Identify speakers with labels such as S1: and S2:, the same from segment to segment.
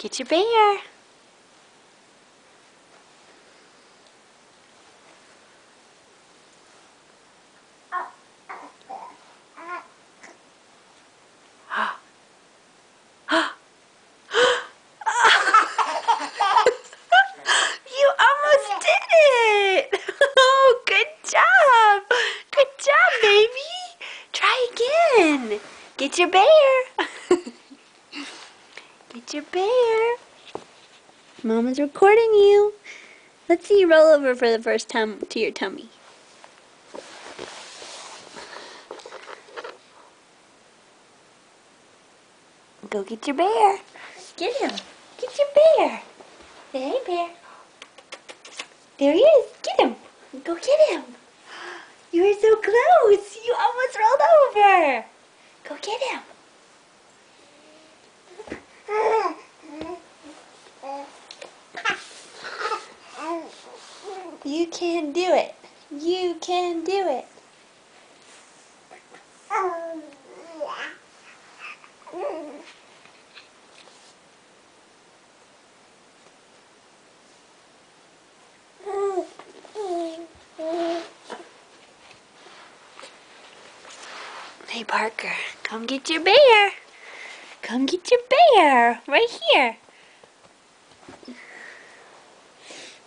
S1: Get your bear. You almost did it! Oh, good job! Good job, baby! Try again! Get your bear! Get your bear! Mama's recording you. Let's see you roll over for the first time to your tummy. Go get your bear. Get him. Get your bear. Say, hey, bear. There he is. Get him. Go get him. You were so close. You almost rolled over. Go get him. You can do it. You can do it. Hey, Parker, come get your bear. Come get your bear. Right here.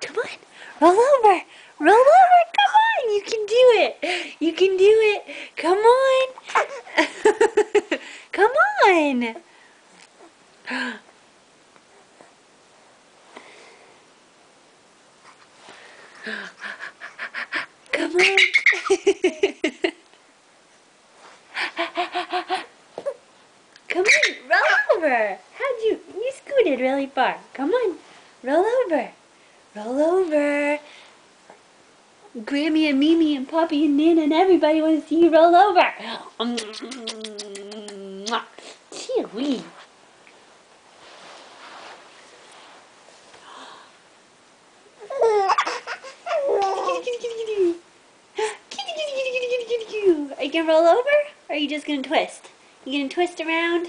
S1: Come on. Roll over. Roll over. Come on. You can do it. You can do it. Come on. Come on. Come on. Come on, roll over. You scooted really far. Come on, roll over. Roll over. Grammy and Mimi and Poppy and Nana and everybody wants to see you roll over. Chewy. Are you going to roll over? Or are you just going to twist? You going to twist around?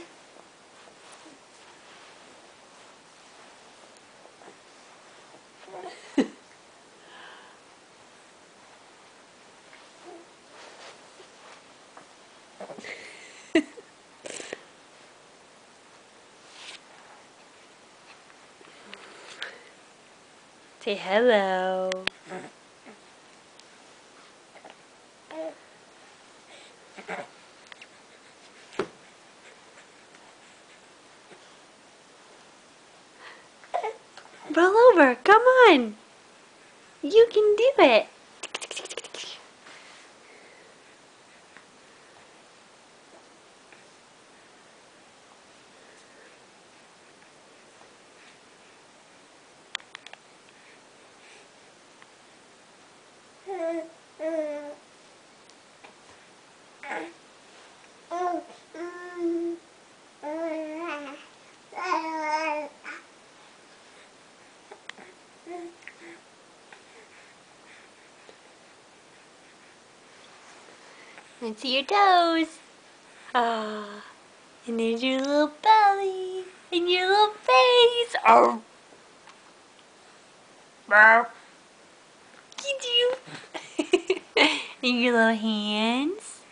S1: Say hello. Roll over. Come on. You can do it. Let's see your toes. Ah, and there's your little belly and your little face. Oh, get you. And your little hands.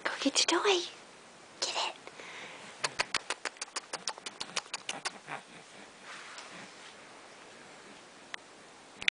S1: Go get your toy.